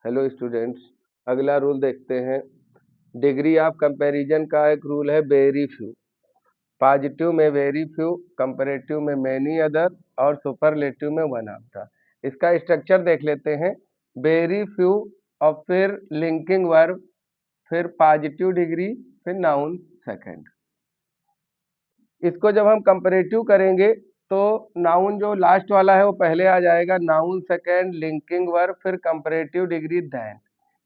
Hello students, अगला rule देखते हैं। डिग्री ऑफ कंपैरिजन का एक रूल है, वेरी फ्यू। पॉजिटिव में वेरी फ्यू, कंपैरेटिव में मैनी अदर और सुपरलेटिव में वन ऑफ द। इसका स्ट्रक्चर देख लेते हैं। वेरी फ्यू और फिर लिंकिंग वर्ब, फिर पॉजिटिव डिग्री, फिर नाउन सेकंड। इसको जब हम कंपैरेटिव करेंगे तो नाउन जो लास्ट वाला है वो पहले आ जाएगा, नाउन सेकंड, लिंकिंग वर्ब, फिर कंपैरेटिव डिग्री देन।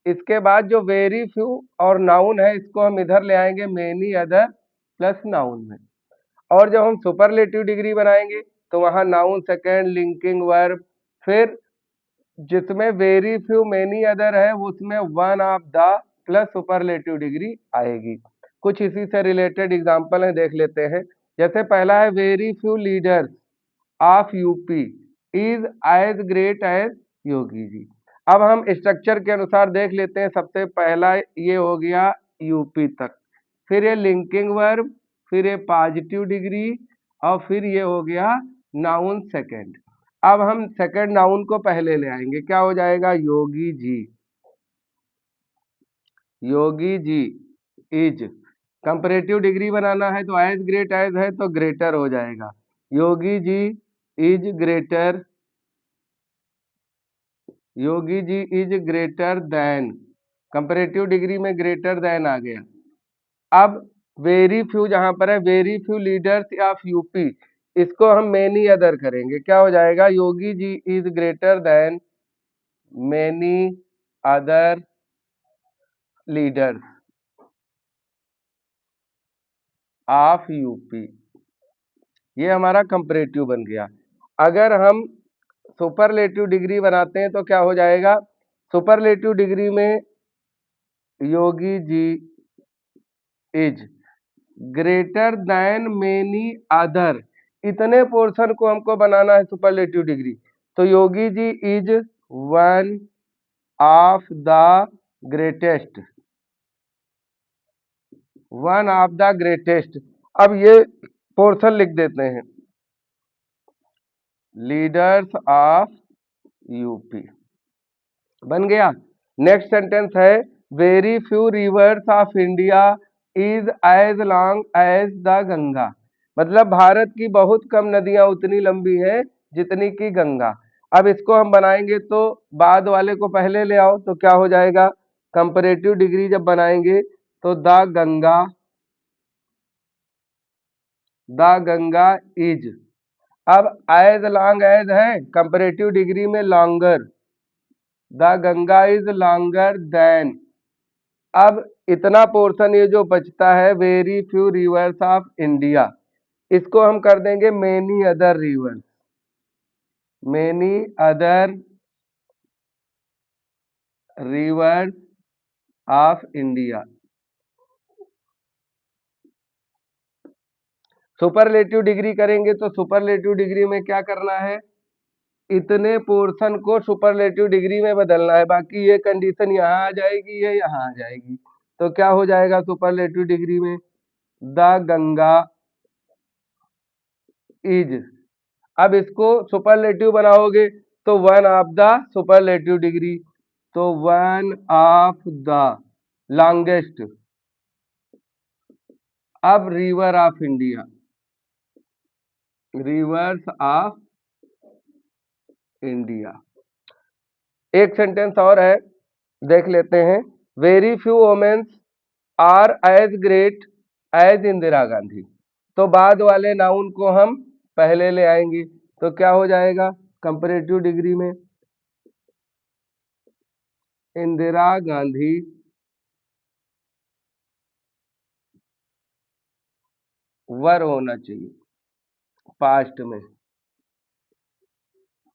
इसके बाद जो वेरी फ्यू और नाउन है इसको हम इधर ले आएंगे मेनी अदर प्लस नाउन में। और जब हम सुपरलेटिव डिग्री बनाएंगे तो वहां नाउन सेकंड, लिंकिंग वर्ब, फिर जिसमें वेरी फ्यू मेनी अदर है उसमें one of the plus superlative degree आएगी। कुछ इसी से रिलेटेड एग्जांपल है, देख लेते हैं। जैसे पहला है, very few leaders of UP is as great as Yogi ji. अब हम स्ट्रक्चर के अनुसार देख लेते हैं। सबसे पहला ये हो गया यूपी तक, फिर ये लिंकिंग वर्ब, फिर ये पॉजिटिव डिग्री, और फिर ये हो गया नाउन सेकंड। अब हम सेकंड नाउन को पहले ले आएंगे, क्या हो जाएगा, योगी जी। योगी जी इज, कंपैरेटिव डिग्री बनाना है तो एज ग्रेट एज है तो ग्रेटर हो जाएगा। Yogi ji is greater, Yogi ji is greater than, comparative degree में ग्रेटर देन आ गया। अब वेरी फ्यू जहां पर है, very few leaders of UP, इसको हम मेनी अदर करेंगे, क्या हो जाएगा, Yogi ji is greater than many other leaders of UP. ये हमारा कंपैरेटिव बन गया। अगर हम सुपरलेटिव डिग्री बनाते हैं तो क्या हो जाएगा, सुपरलेटिव डिग्री में Yogi ji is greater than many other, इतने पोर्शन को हमको बनाना है सुपरलेटिव डिग्री। तो Yogi ji is one of the greatest, one of the greatest. अब ये पोर्शन लिख देते हैं, लीडर्स ऑफ यूपी, बन गया। नेक्स्ट सेंटेंस है, very few rivers of India is as long as the Ganga, मतलब भारत की बहुत कम नदियां उतनी लंबी हैं जितनी की गंगा। अब इसको हम बनाएंगे तो बाद वाले को पहले ले आओ तो क्या हो जाएगा, कंपैरेटिव डिग्री जब बनाएंगे तो द गंगा इज। अब एज लॉन्ग एज है, कंपैरेटिव डिग्री में longer, the Ganga is longer than. अब इतना पोर्शन ये जो बचता है, very few rivers of India, इसको हम कर देंगे many other rivers, many other rivers of India. Superlative degree करेंगे तो सुपरलेटिव डिग्री में क्या करना है, इतने पोर्शन को सुपरलेटिव डिग्री में बदलना है, बाकी ये कंडीशन यहाँ आ जाएगी, ये यहाँ आ जाएगी। तो क्या हो जाएगा सुपरलेटिव डिग्री में, द गंगा इज। अब इसको सुपरलेटिव बनाओगे तो one of the superlative degree, तो वन ऑफ द लॉन्गेस्ट। अब river of India, rivers of India. एक सेंटेंस और है, देख लेते हैं। Very few womens are as great as Indira Gandhi, तो बाद वाले नाउन को हम पहले ले आएंगे तो क्या हो जाएगा, कंपैरेटिव डिग्री में इंदिरा गांधी वर होना चाहिए पास्ट में,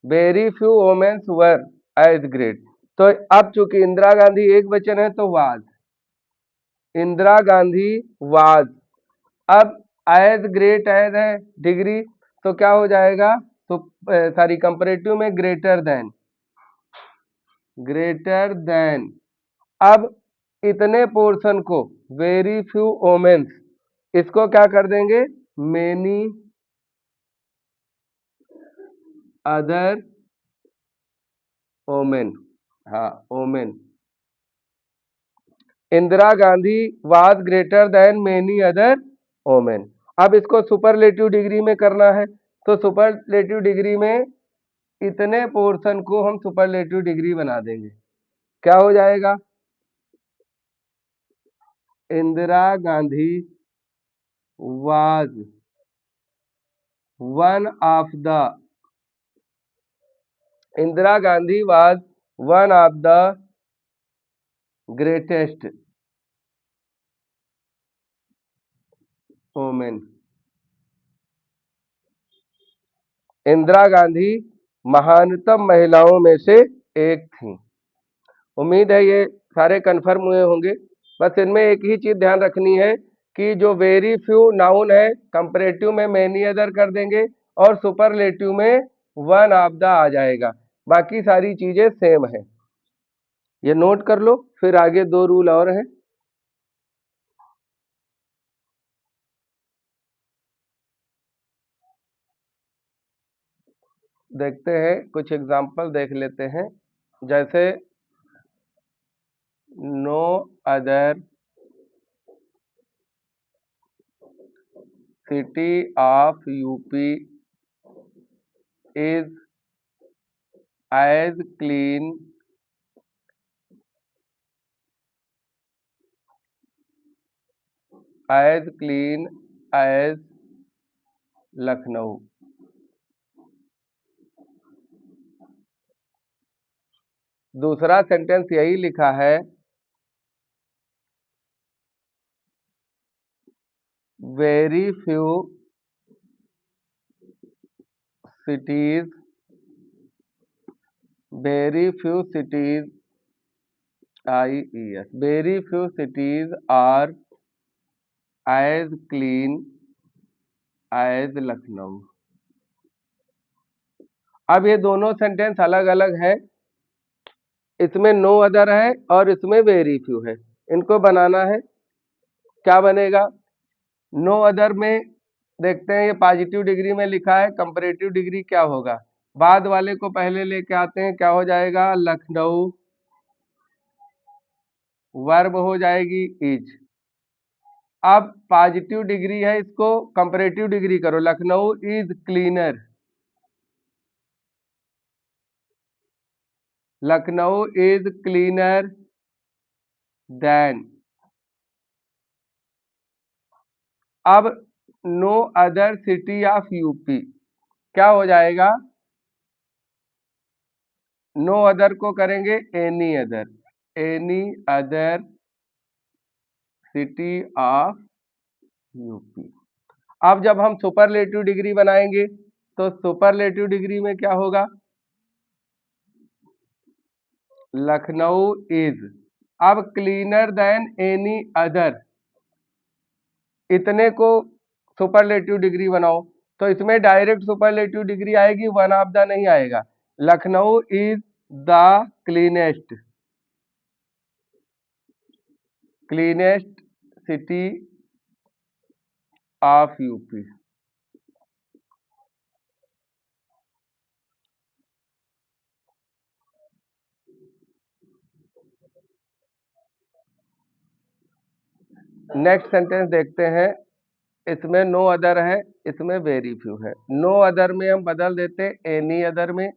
very few womens were as great. तो अब चूंकि इंदिरा गांधी एक वचन है तो वाज, इंदिरा गांधी वाज। अब एज ग्रेट एज है डिग्री, तो क्या हो जाएगा, तो सॉरी कंपैरेटिव में ग्रेटर देन, ग्रेटर देन। अब इतने पोर्शन को वेरी फ्यू वुमेन्स, इसको क्या कर देंगे, मेनी अदर वुमेन। हाँ, women. Indira Gandhi was greater than many other women. अब इसको सुपरलेटिव डिग्री में करना है, तो सुपरलेटिव डिग्री में इतने पोर्शन को हम सुपरलेटिव डिग्री बना देंगे। क्या हो जाएगा? Indira Gandhi was one of the Indira Gandhi was one of the greatest women. Indira Gandhi महानतम महिलाओं में से एक थी। उम्मीद है ये सारे कन्फर्म हुए होंगे। बस इनमें एक ही चीज ध्यान रखनी है कि जो वेरी फ्यू नाउन है कंपैरेटिव में मैनी अदर कर देंगे और सुपरलेटिव में वन ऑफ द आ जाएगा। बाकी सारी चीजें सेम है, ये नोट कर लो। फिर आगे दो रूल और हैं। देखते हैं, कुछ एग्जाम्पल देख लेते हैं। जैसे no other city of UP is as clean as Lucknow. दूसरा सेंटेंस यही लिखा है, very few cities very few cities are as clean as Lucknow. अब ये दोनों सेंटेंस अलग अलग है, इसमें नो अदर है और इसमें वेरी फ्यू है। इनको बनाना है, क्या बनेगा? नो अदर में देखते हैं, ये पॉजिटिव डिग्री में लिखा है, कंपैरेटिव डिग्री क्या होगा? बाद वाले को पहले लेके आते हैं, क्या हो जाएगा? लखनऊ। वर्ब हो जाएगी इज। अब पॉजिटिव डिग्री है, इसको कंपैरेटिव डिग्री करो, Lucknow is cleaner. Lucknow is cleaner than. अब no other city of UP क्या हो जाएगा? नो अदर को करेंगे any other city of UP. अब जब हम सुपरलेटिव डिग्री बनाएंगे तो सुपरलेटिव डिग्री में क्या होगा? लखनऊ इज। अब क्लीनर देन एनी अदर, इतने को सुपरलेटिव डिग्री बनाओ, तो इसमें डायरेक्ट सुपरलेटिव डिग्री आएगी, वन ऑफ द नहीं आएगा। Lucknow is the cleanest city of UP. Next sentence देखते हैं, इसमें नो अदर है, इसमें वेरी फ्यू है। नो अदर में हम बदल देते एनी अदर में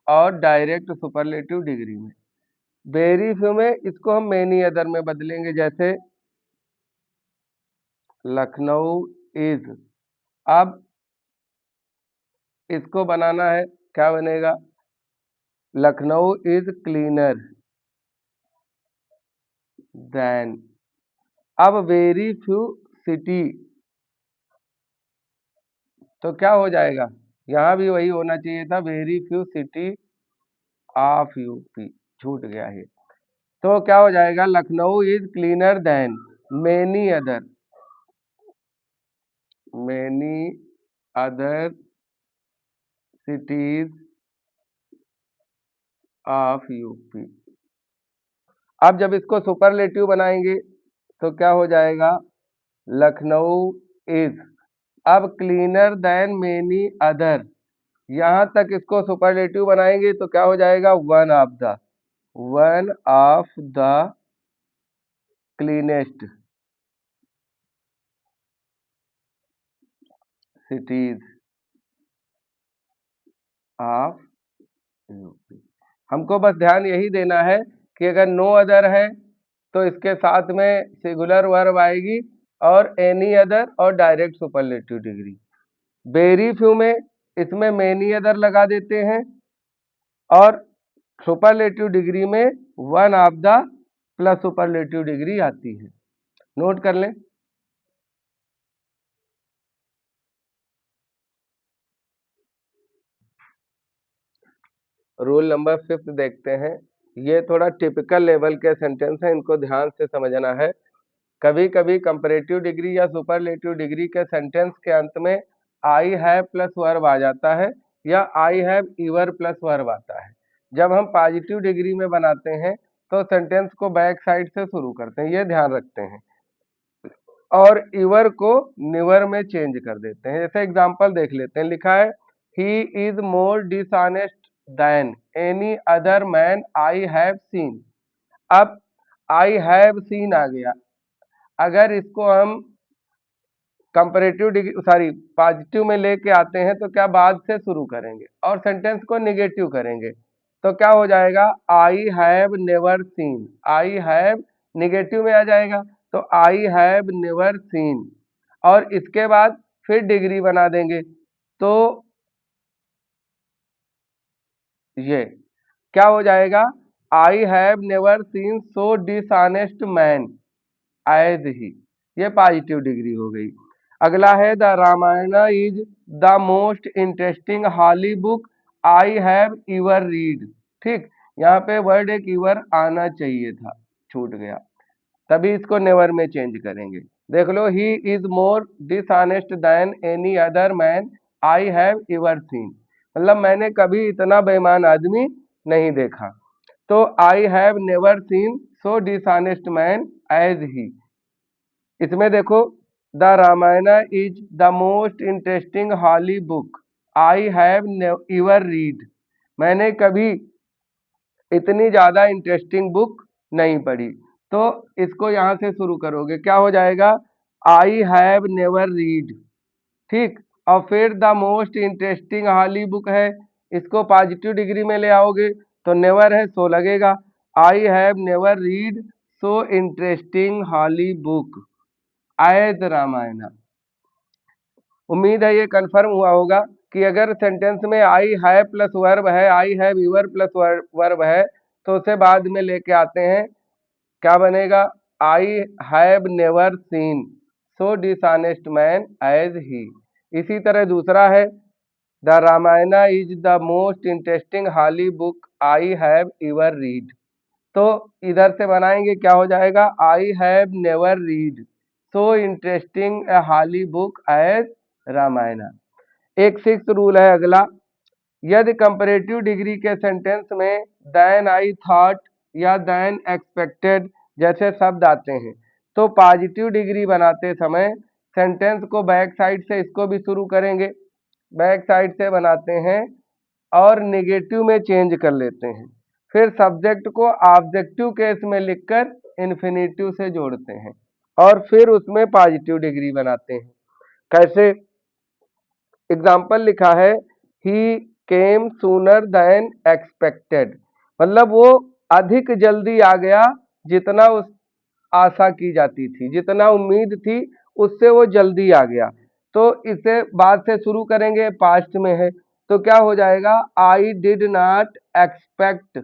और डायरेक्ट सुपरलेटिव डिग्री में। वेरी फ्यू में इसको हम मेनी अदर में बदलेंगे, जैसे लखनऊ इज। अब इसको बनाना है, क्या बनेगा? Lucknow is cleaner than. अब वेरी फ्यू सिटी, तो क्या हो जाएगा? यहां भी वही होना चाहिए था, very few city of UP, छूट गया है। तो क्या हो जाएगा? Lucknow is cleaner then many other cities of UP. अब जब इसको सुपरलेटिव बनाएंगे तो क्या हो जाएगा? लखनऊ इज। अब क्लीनर देन मेनी अदर, यहां तक इसको सुपरलेटिव बनाएंगे तो क्या हो जाएगा? One of the. One of the cleanest cities of UP. हमको बस ध्यान यही देना है कि अगर नो अदर है तो इसके साथ में सिंगुलर वर्ब आएगी और एनी अदर और direct superlative degree. Very few में इसमें मेनी अदर लगा देते हैं और सुपरलेटिव डिग्री में one of the plus superlative degree आती है। नोट कर लें। रूल नंबर 5 देखते हैं। ये थोड़ा टिपिकल लेवल के सेंटेंस हैं, इनको ध्यान से समझना है। कभी कभी कंपैरेटिव डिग्री या सुपरलेटिव डिग्री के सेंटेंस के अंत में आई हैव प्लस वर्ब आ जाता है या आई हैव ईवर प्लस वर्ब आता है। जब हम पॉजिटिव डिग्री में बनाते हैं तो सेंटेंस को बैक साइड से शुरू करते हैं, ये ध्यान रखते हैं, और ईवर को निवर में चेंज कर देते हैं। जैसे एग्जांपल देख लेते हैं, लिखा है he is more dishonest than any other man I have seen. अब आई हैव सीन आ गया, अगर इसको हम कंपैरेटिव डिग्री सॉरी पॉजिटिव में लेके आते हैं तो क्या बाद से शुरू करेंगे और सेंटेंस को निगेटिव करेंगे तो क्या हो जाएगा, I have never scene. I have negative में आ जाएगा तो आई हैव नेवर सीन, और इसके बाद फिर डिग्री बना देंगे तो ये क्या हो जाएगा, I have never seen so dishonest man as he. ये पॉजिटिव डिग्री हो गई। अगला है the Ramayana is the most interesting holy book I have ever read. ठीक, यहाँ पे वर्ड एक ईवर आना चाहिए था, छूट गया, तभी इसको नेवर में चेंज करेंगे। देख लो, he is more dishonest than any other man I have ever seen, मतलब मैंने कभी इतना बेईमान आदमी नहीं देखा। तो I have never seen so dishonest man as he. इसमें देखो, the Ramayana is the most interesting holy book I have ever read. मैंने कभी इतनी ज्यादा इंटरेस्टिंग बुक नहीं पढ़ी। तो इसको यहां से शुरू करोगे, क्या हो जाएगा, आई हैव नेवर रीड। ठीक, और फिर the most interesting holy book है, इसको पॉजिटिव डिग्री में ले आओगे तो नेवर है सो लगेगा, I have never read so interesting holy book as Ramayana. उम्मीद है ये कंफर्म हुआ होगा कि अगर सेंटेंस में आई हैव प्लस वर्ब है, I have your plus verb है, तो उसे बाद में लेके आते हैं, क्या बनेगा, I have never seen so dishonest man as he. इसी तरह दूसरा है the Ramayana is the most interesting holy book I have ever read. तो इधर से बनाएंगे, क्या हो जाएगा, I have never read so interesting a holy book as Ramayana. एक 6th रूल है अगला, यदि कंपैरेटिव डिग्री के सेंटेंस में देन आई थॉट या देन एक्सपेक्टेड जैसे शब्द आते हैं तो पॉजिटिव डिग्री बनाते समय सेंटेंस को बैक साइड से इसको भी शुरू करेंगे, बैक साइड से बनाते हैं और निगेटिव में चेंज कर लेते हैं, फिर सब्जेक्ट को ऑब्जेक्टिव केस में लिखकर इन्फिनेटिव से जोड़ते हैं और फिर उसमें पॉजिटिव डिग्री बनाते हैं। कैसे, एग्जाम्पल लिखा है ही केम सूनर देन एक्सपेक्टेड, मतलब वो अधिक जल्दी आ गया जितना उस आशा की जाती थी, जितना उम्मीद थी उससे वो जल्दी आ गया। तो इसे बाद से शुरू करेंगे, पास्ट में है तो क्या हो जाएगा, आई डिड नॉट एक्सपेक्ट।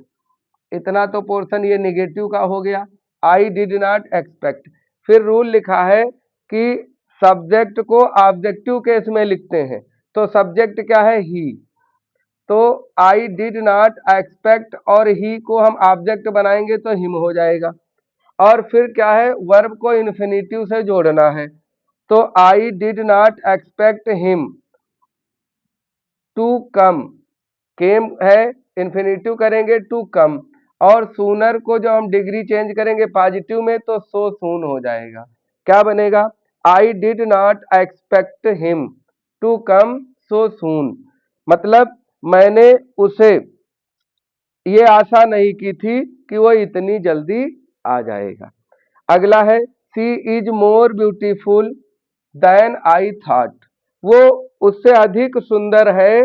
इतना तो पोर्शन ये निगेटिव का हो गया, आई डिड नॉट एक्सपेक्ट। फिर रूल लिखा है कि सब्जेक्ट को ऑब्जेक्टिव केस में लिखते हैं, तो सब्जेक्ट क्या है, ही, तो आई डिड नॉट एक्सपेक्ट और ही को हम ऑब्जेक्ट बनाएंगे तो हिम हो जाएगा। और फिर क्या है, वर्ब को इन्फिनेटिव से जोड़ना है, तो I did not expect him to come, came है इन्फिनेटिव करेंगे टू कम, और सूनर को जो हम डिग्री चेंज करेंगे पॉजिटिव में तो सो सून हो जाएगा, क्या बनेगा, I did not expect him to come so soon, मतलब मैंने उसे ये आशा नहीं की थी कि वो इतनी जल्दी आ जाएगा। अगला है she is more beautiful than I thought. वो उससे अधिक सुंदर है,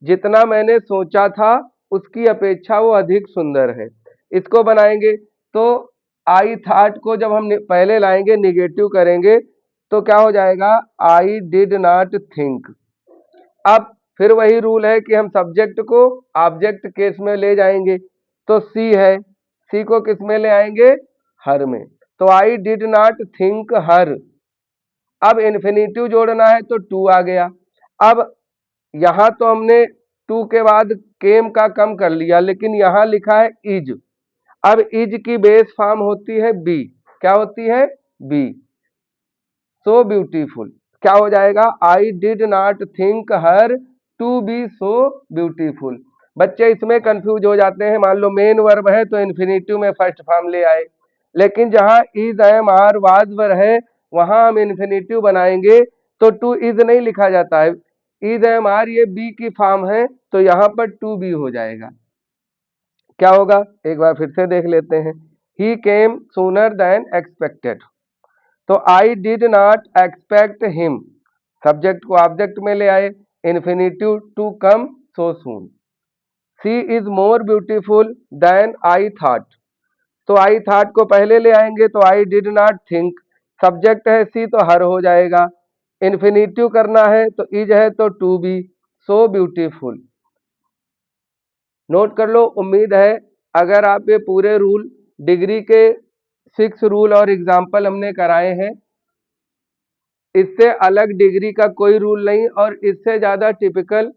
जितना मैंने सोचा था उसकी अपेक्षा वो अधिक सुंदर है। इसको बनाएंगे तो आई थॉट को जब हम पहले लाएंगे निगेटिव करेंगे तो क्या हो जाएगा, आई डिड नॉट थिंक। अब फिर वही रूल है कि हम सब्जेक्ट को ऑब्जेक्ट केस में ले जाएंगे, तो सी है, सी को किस में ले आएंगे, हर में। तो आई डिड नॉट थिंक हर। अब इन्फिनेटिव जोड़ना है तो टू आ गया। अब यहां तो हमने टू के बाद केम का कम कर लिया, लेकिन यहां लिखा है इज। अब इज की बेस फॉर्म होती है बी। क्या होती है, बी। सो ब्यूटीफुल क्या हो जाएगा, I did not think her to be so beautiful. बच्चे इसमें कंफ्यूज हो जाते हैं, मान लो मेन वर्ब है तो इन्फिनेटिव में फर्स्ट फॉर्म ले आए, लेकिन जहां is am are was were है वहां हम इन्फिनेटिव बनाएंगे तो टू इज नहीं लिखा जाता है, इज एम आर ये बी की फॉर्म है तो यहां पर टू बी हो जाएगा। क्या होगा, एक बार फिर से देख लेते हैं। He came sooner than expected. तो I did not expect him, subject को ऑब्जेक्ट में ले आए, infinitive to come so soon. She is more beautiful than I thought. तो आई थॉट को पहले ले आएंगे तो I did not think, subject है सी तो हर हो जाएगा, इन्फिनेटिव करना है तो इज है तो to be so beautiful. Note कर लो। उम्मीद है अगर आप ये पूरे रूल डिग्री के 6 रूल और एग्जाम्पल हमने कराए हैं, इससे अलग डिग्री का कोई रूल नहीं और इससे ज़्यादा टिपिकल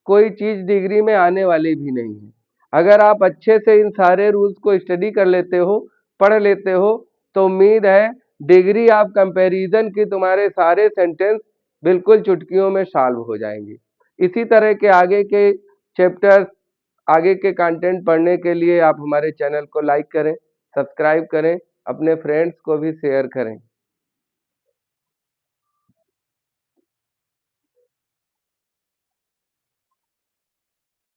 कोई चीज़ डिग्री में आने वाली भी नहीं है। अगर आप अच्छे से इन सारे रूल्स को स्टडी कर लेते हो, पढ़ लेते हो, तो उम्मीद है डिग्री आप कंपैरिजन की तुम्हारे सारे सेंटेंस बिल्कुल चुटकियों में सॉल्व हो जाएंगे। इसी तरह के आगे के चैप्टर्स, आगे के कंटेंट पढ़ने के लिए आप हमारे चैनल को लाइक करें, सब्सक्राइब करें, अपने फ्रेंड्स को भी शेयर करें।